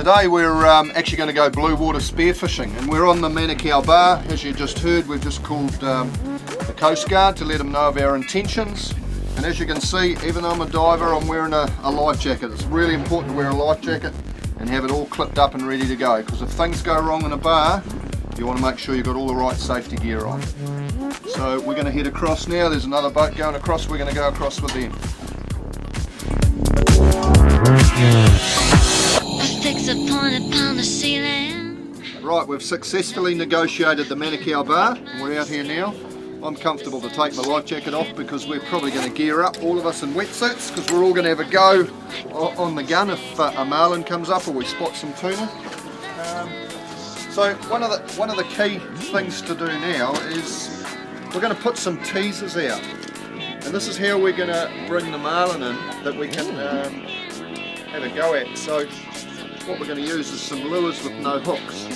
Today we're actually going to go blue water spearfishing, and we're on the Manukau Bar. As you just heard, we've just called the Coast Guard to let them know of our intentions. And as you can see, even though I'm a diver, I'm wearing a life jacket. It's really important to wear a life jacket and have it all clipped up and ready to go, because if things go wrong in a bar, you want to make sure you've got all the right safety gear on. So we're going to head across now. There's another boat going across. We're going to go across with them. Right, we've successfully negotiated the Manukau Bar, and we're out here now. I'm comfortable to take my life jacket off because we're probably going to gear up, all of us in wetsuits, because we're all going to have a go on the gun if a marlin comes up or we spot some tuna. So one of the key things to do now is we're going to put some teasers out, and this is how we're going to bring the marlin in that we can have a go at. So what we're going to use is some lures with no hooks.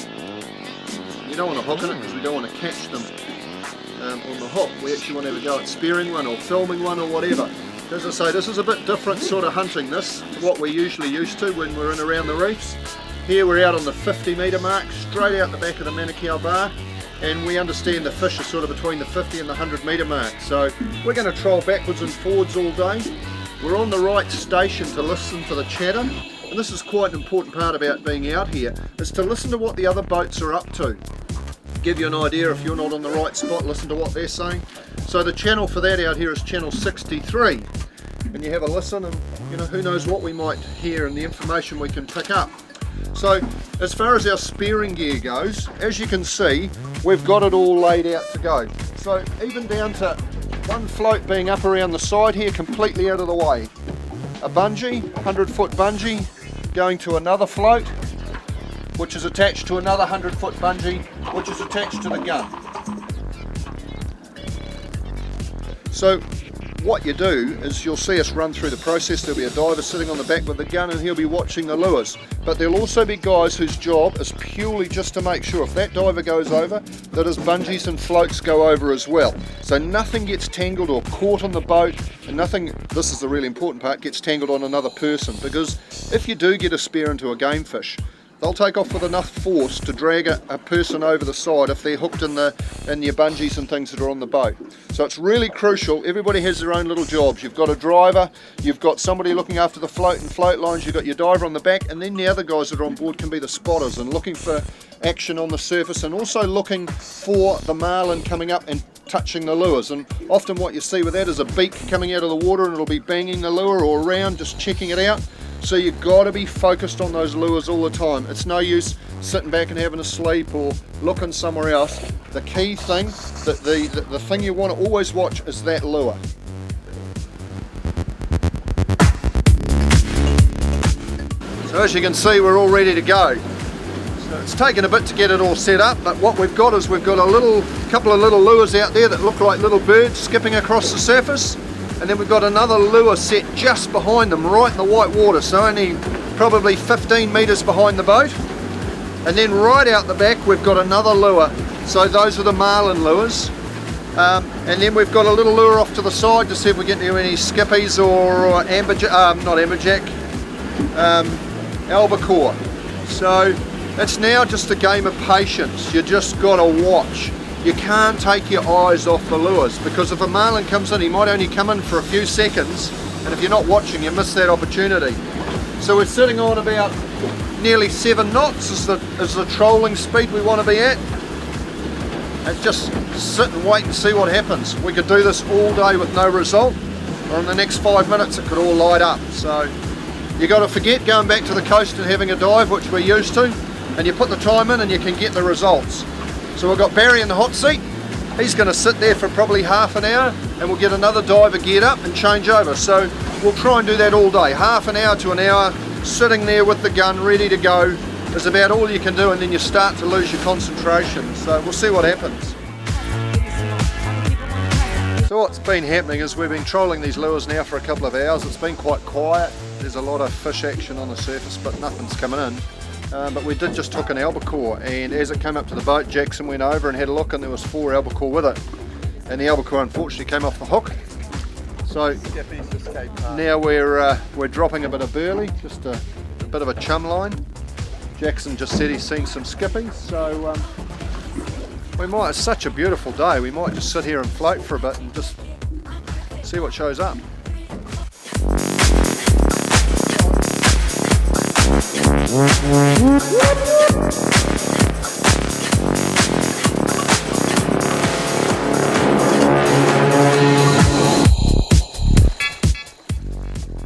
You don't want to hook in it because we don't want to catch them on the hook. We actually want to have a go at spearing one or filming one or whatever. As I say, this is a bit different sort of hunting this to what we're usually used to when we're in around the reefs. Here we're out on the 50 metre mark, straight out the back of the Manukau Bar, and we understand the fish are sort of between the 50 and the 100 metre mark. So we're going to troll backwards and forwards all day. We're on the right station to listen for the chatter, and this is quite an important part about being out here, is to listen to what the other boats are up to. Give you an idea if you're not on the right spot, listen to what they're saying. So the channel for that out here is channel 63, and you have a listen, and you know, who knows what we might hear and the information we can pick up. So as far as our spearing gear goes, as you can see, we've got it all laid out to go. So even down to one float being up around the side here, completely out of the way. A bungee, 100-foot bungee, going to another float, which is attached to another 100-foot bungee, which is attached to the gun. So what you do is you'll see us run through the process. There'll be a diver sitting on the back with the gun, and he'll be watching the lures. But there'll also be guys whose job is purely just to make sure if that diver goes over, that his bungees and floats go over as well. So nothing gets tangled or caught on the boat, and nothing, this is the really important part, gets tangled on another person. Because if you do get a spear into a game fish, they'll take off with enough force to drag a person over the side if they're hooked in your bungees and things that are on the boat. So it's really crucial. Everybody has their own little jobs. You've got a driver, you've got somebody looking after the float and float lines, you've got your diver on the back, and then the other guys that are on board can be the spotters and looking for action on the surface, and also looking for the marlin coming up and touching the lures. And often what you see with that is a beak coming out of the water, and it'll be banging the lure or around, just checking it out. So you've got to be focused on those lures all the time. It's no use sitting back and having a sleep or looking somewhere else. The key thing, the thing you want to always watch is that lure. So as you can see, we're all ready to go. So it's taken a bit to get it all set up, but what we've got is we've got a couple of little lures out there that look like little birds skipping across the surface. And then we've got another lure set just behind them, right in the white water, so only probably 15 metres behind the boat. And then right out the back we've got another lure, so those are the marlin lures. And then we've got a little lure off to the side to see if we get any skippies or albacore. So it's now just a game of patience. You just got to watch. You can't take your eyes off the lures, because if a marlin comes in, he might only come in for a few seconds, and if you're not watching, you miss that opportunity. So we're sitting on about nearly 7 knots is the trolling speed we want to be at. And just sit and wait and see what happens. We could do this all day with no result, or in the next 5 minutes it could all light up. So you got to forget going back to the coast and having a dive, which we're used to, and you put the time in and you can get the results. So we've got Barry in the hot seat. He's going to sit there for probably half an hour, and we'll get another diver geared up and change over. So we'll try and do that all day. Half an hour to an hour, sitting there with the gun ready to go is about all you can do, and then you start to lose your concentration. So we'll see what happens. So what's been happening is we've been trolling these lures now for a couple of hours. It's been quite quiet. There's a lot of fish action on the surface, but nothing's coming in. But we did just hook an albacore, and as it came up to the boat, Jackson went over and had a look, and there was 4 albacore with it, and the albacore unfortunately came off the hook. So now we're dropping a bit of burley, just a bit of a chum line, Jackson just said he's seen some skippies, so it's such a beautiful day, we might just sit here and float for a bit and just see what shows up.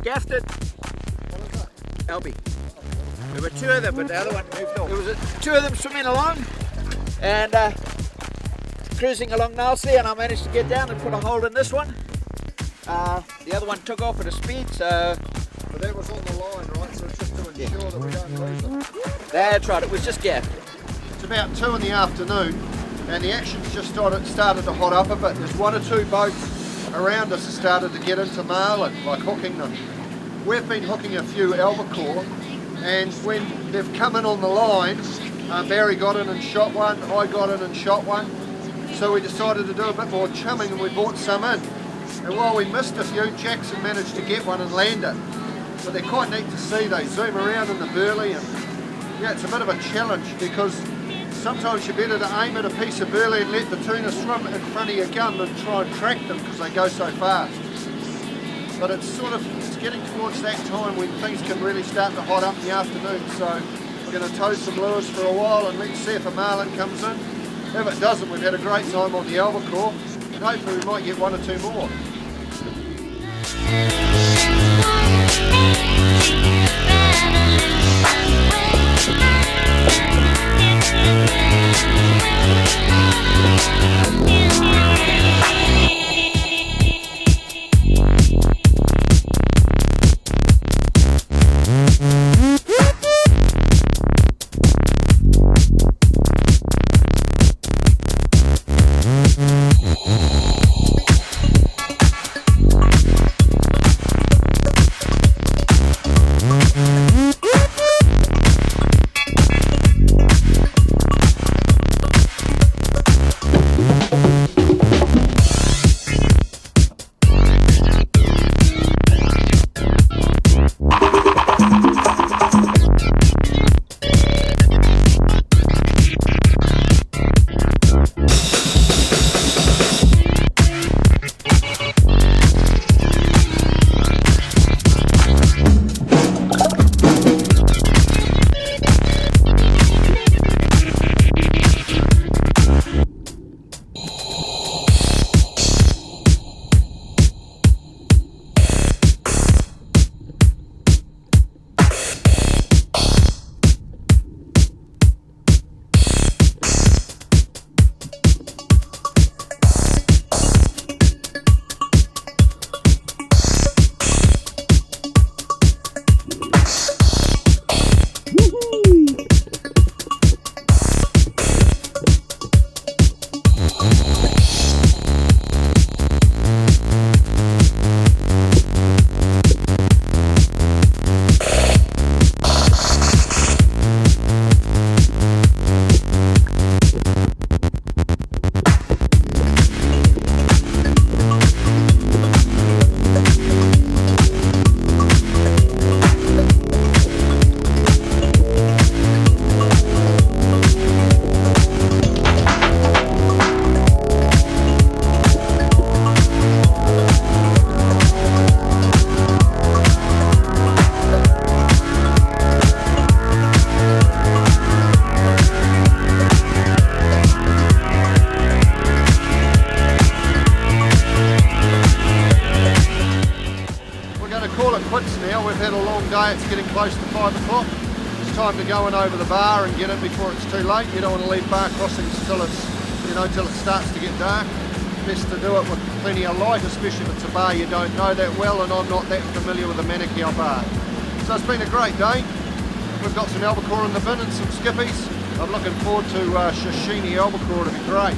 Gaffed it. Albie. There were two of them, but the other one moved off. There was two of them swimming along and cruising along nicely, and I managed to get down and put a hold in this one. The other one took off at a speed, so... But that was on the line, right? So it's just to ensure that we don't lose it. That's right, it was just gaffed. It's about 2 in the afternoon and the action's just started to hot up a bit. There's 1 or 2 boats around us that started to get into marlin, like hooking them. We've been hooking a few albacore, and when they've come in on the line, Barry got in and shot one, I got in and shot one, so we decided to do a bit more chumming and we brought some in. And while we missed a few, Jackson managed to get one and land it. But they're quite neat to see. They zoom around in the burley, and yeah, it's a bit of a challenge because sometimes you're better to aim at a piece of burley and let the tuna swim in front of your gun than try and track them because they go so fast. But it's getting towards that time when things can really start to hot up in the afternoon, so we're going to tow some lures for a while and let's see if a marlin comes in. If it doesn't, we've had a great time on the albacore, and hopefully we might get 1 or 2 more. It's getting close to 5 o'clock. It's time to go in over the bar and get in before it's too late. You don't want to leave bar crossings till till it starts to get dark. Best to do it with plenty of light, especially if it's a bar you don't know that well, and I'm not that familiar with the Manukau bar. So it's been a great day. We've got some albacore in the bin and some skippies. I'm looking forward to sashimi albacore, it'll be great.